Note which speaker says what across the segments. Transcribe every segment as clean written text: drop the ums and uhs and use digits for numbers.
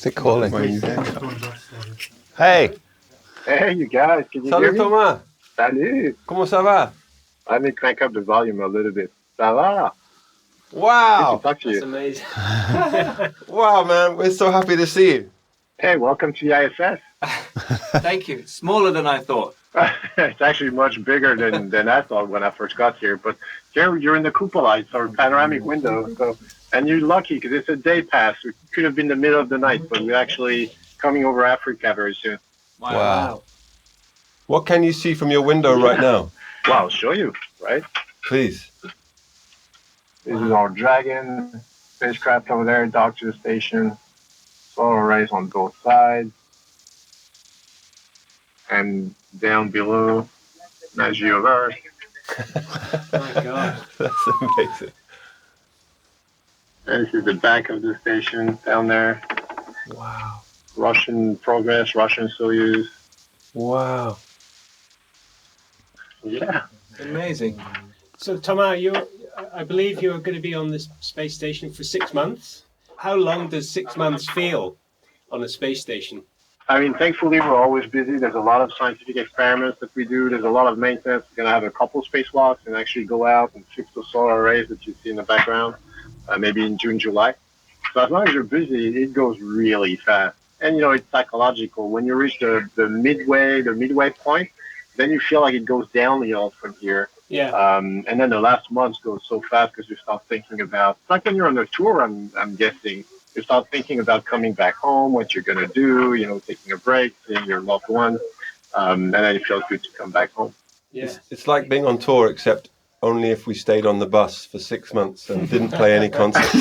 Speaker 1: Is it calling?
Speaker 2: Hey!
Speaker 3: Hey, you guys, can you hear
Speaker 2: Salut
Speaker 3: me?
Speaker 2: Thomas!
Speaker 3: Salut!
Speaker 2: Comment ça va?
Speaker 3: Let me crank up the volume a little bit. Ça va? Good to
Speaker 2: Wow!
Speaker 3: talk to
Speaker 4: That's
Speaker 3: you.
Speaker 4: amazing.
Speaker 2: Wow, man, we're so happy to see you.
Speaker 3: Hey, welcome to the ISS.
Speaker 4: Thank you. Smaller than I thought.
Speaker 3: It's actually much bigger than I thought when I first got here. But here you're in the cupola, it's our panoramic window. So, and you're lucky because it's a day pass. It could have been the middle of the night, but we're actually coming over Africa very soon.
Speaker 1: Wow.
Speaker 2: What can you see from your window right now?
Speaker 3: Well, I'll show you, right?
Speaker 2: Please.
Speaker 3: This is our Dragon spacecraft over there, docked to the station. Solar arrays on both sides. And down below, nice view of Earth.
Speaker 4: My God.
Speaker 2: That's amazing.
Speaker 3: And this is the back of the station down there.
Speaker 2: Wow.
Speaker 3: Russian Progress, Russian Soyuz.
Speaker 2: Wow.
Speaker 3: Yeah.
Speaker 4: Amazing.
Speaker 5: So, Thomas, I believe you're going to be on this space station for 6 months. How long does 6 months feel on a space station?
Speaker 3: I mean, thankfully, we're always busy. There's a lot of scientific experiments that we do. There's a lot of maintenance. We're going to have a couple spacewalks and actually go out and fix the solar arrays that you see in the background, maybe in June, July. So as long as you're busy, it goes really fast. And, you know, it's psychological. When you reach the midway point, then you feel like it goes downhill from here.
Speaker 5: Yeah.
Speaker 3: And then the last months goes so fast because you start thinking about, it's like when you're on a tour, I'm guessing, you start thinking about coming back home, what you're going to do, you know, taking a break, seeing your loved ones, and then it feels good to come back home.
Speaker 5: Yeah.
Speaker 2: It's like being on tour, except only if we stayed on the bus for 6 months and didn't play any concerts.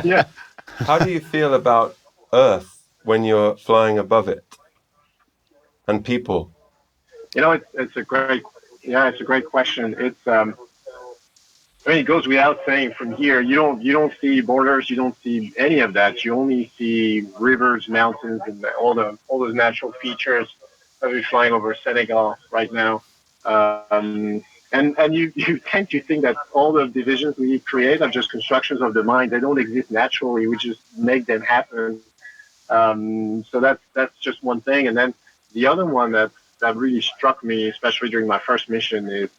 Speaker 3: Yeah.
Speaker 2: How do you feel about Earth when you're flying above it? And people?
Speaker 3: You know, it's a great question. It's, I mean, it goes without saying from here, you don't see borders, you don't see any of that. You only see rivers, mountains, and all those natural features. We're flying over Senegal right now. And you tend to think that all the divisions we create are just constructions of the mind. They don't exist naturally. We just make them happen. So that's just one thing. And then the other one that really struck me, especially during my first mission, is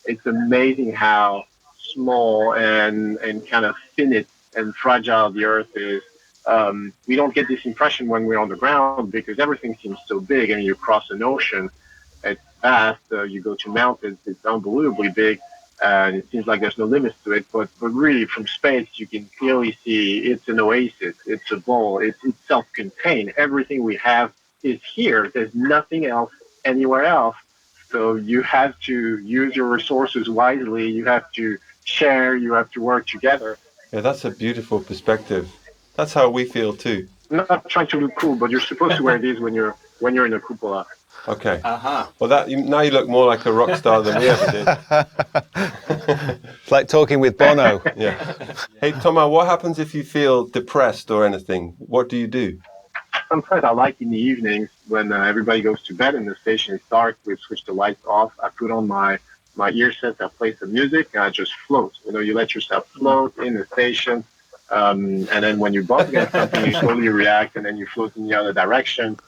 Speaker 3: it's amazing how small and kind of finite and fragile the Earth is. We don't get this impression when we're on the ground because everything seems so big. I mean, you cross an ocean, it's vast. You go to mountains, it's unbelievably big. And it seems like there's no limits to it, but really from space, you can clearly see it's an oasis, it's a ball, it's self-contained. Everything we have is here. There's nothing else anywhere else. So you have to use your resources wisely. You have to share. You have to work together.
Speaker 2: Yeah, that's a beautiful perspective. That's how we feel too.
Speaker 3: I'm not trying to look cool, but you're supposed to wear these when you're in a cupola.
Speaker 2: Okay.
Speaker 4: Uh-huh.
Speaker 2: Well, now you look more like a rock star than we ever did.
Speaker 1: It's like talking with Bono.
Speaker 2: Yeah. Hey, Thomas, what happens if you feel depressed or anything? What do you do?
Speaker 3: Sometimes I like in the evenings when everybody goes to bed and the station is dark, we switch the lights off. I put on my ear sets, I play some music, and I just float. You know, you let yourself float in the station, and then when you bump against something, you slowly react, and then you float in the other direction.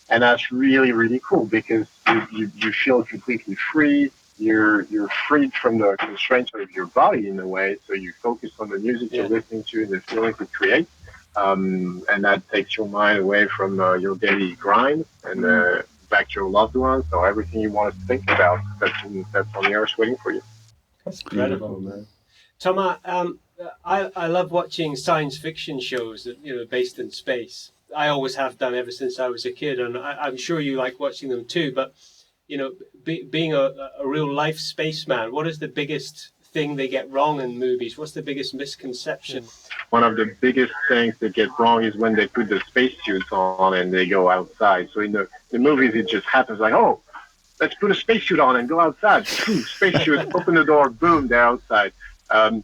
Speaker 3: And that's really, really cool because you feel completely free. You're freed from the constraints of your body in a way, so you focus on the music you're listening to and the feelings it creates. And that takes your mind away from your daily grind and back to your loved ones or everything you want to think about that's on the earth waiting for you.
Speaker 2: That's beautiful, man.
Speaker 5: Thomas, I love watching science fiction shows that, you know, based in space. I always have done ever since I was a kid, and I'm sure you like watching them too. But, you know, being a real life spaceman, what is the biggest thing they get wrong in movies? What's the biggest misconception?
Speaker 3: One of the biggest things that get wrong is when they put the spacesuits on and they go outside. So in the movies, it just happens like, oh, let's put a spacesuit on and go outside. Spacesuit, open the door, boom, they're outside.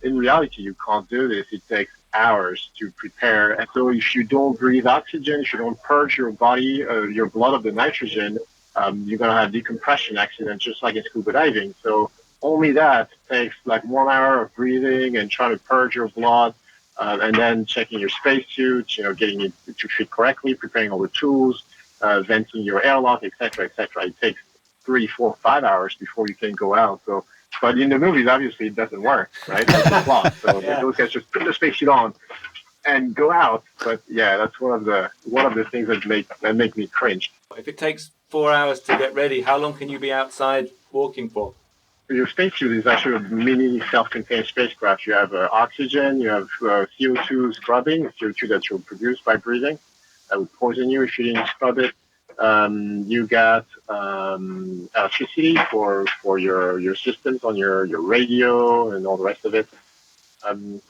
Speaker 3: In reality, you can't do this. It takes hours to prepare. And so if you don't breathe oxygen, if you don't purge your body, your blood of the nitrogen, you're going to have decompression accidents just like in scuba diving. So only that takes like 1 hour of breathing and trying to purge your blood. and then checking your spacesuit, getting it to fit correctly, preparing all the tools, venting your airlock, etc., etc. It takes 3, 4, 5 hours before you can go out. So, but in the movies, obviously, it doesn't work, right? That's the plot. So those guys just put the spacesuit on and go out. But yeah, that's one of the things that make me cringe.
Speaker 4: If it takes 4 hours to get ready, how long can you be outside walking for?
Speaker 3: Your spacesuit is actually a mini self-contained spacecraft. You have oxygen, you have CO2 scrubbing, CO2 that you'll produce by breathing. That would poison you if you didn't scrub it. You got electricity for your systems on your radio and all the rest of it. And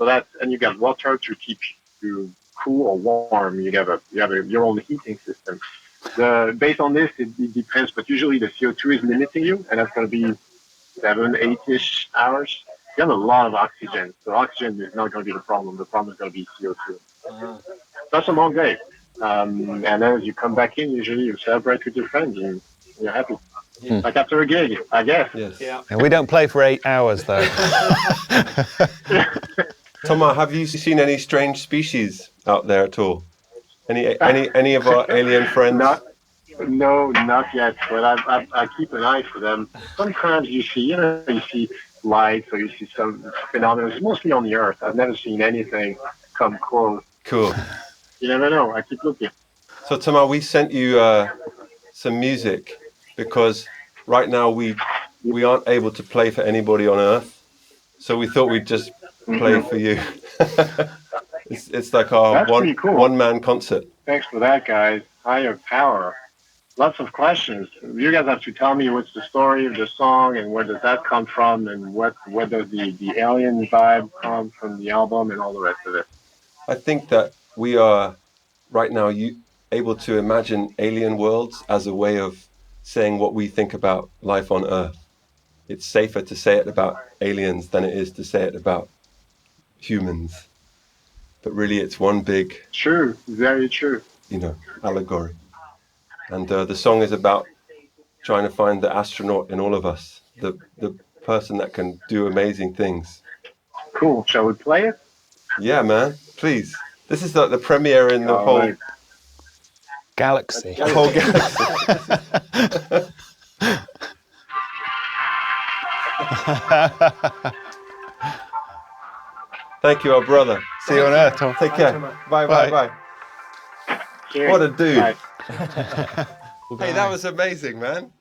Speaker 3: you got water to keep you cool or warm. You have your own heating system. Based on this, it depends, but usually the CO2 is limiting you, and that's going to be 7, 8-ish hours. You have a lot of oxygen, so oxygen is not going to be the problem. The problem is going to be CO2. That's a long day. And then as you come back in, usually you celebrate with your friends and you're happy. Like after a gig, I guess.
Speaker 2: Yes.
Speaker 4: Yeah.
Speaker 1: And we don't play for 8 hours, though.
Speaker 2: Thomas, have you seen any strange species out there at all? Any of our alien friends?
Speaker 3: No, not yet. But I keep an eye for them. Sometimes you see lights or you see some phenomena. It's mostly on the Earth. I've never seen anything come close.
Speaker 2: Cool.
Speaker 3: You never know. I keep looking.
Speaker 2: So, Thomas, we sent you some music because right now we aren't able to play for anybody on Earth. So we thought we'd just play for you. It's like our
Speaker 3: cool.
Speaker 2: one-man concert.
Speaker 3: Thanks for that, guys. Higher power. Lots of questions. You guys have to tell me what's the story of the song and where does that come from and where does the alien vibe come from the album and all the rest of it.
Speaker 2: I think that we are right now able to imagine alien worlds as a way of saying what we think about life on Earth. It's safer to say it about aliens than it is to say it about humans. But really it's one big...
Speaker 3: True, very true.
Speaker 2: Allegory. And the song is about trying to find the astronaut in all of us, the person that can do amazing things.
Speaker 3: Cool. Shall we play it?
Speaker 2: Yeah, man. Please. This is the premiere in the whole...
Speaker 3: Right.
Speaker 1: Galaxy.
Speaker 2: whole galaxy. Thank you, our brother.
Speaker 1: See you on Earth, Tom.
Speaker 2: Take care. Bye, bye, bye.
Speaker 3: Cheers.
Speaker 2: What a dude.
Speaker 3: Bye.
Speaker 2: Hey, that was amazing, man.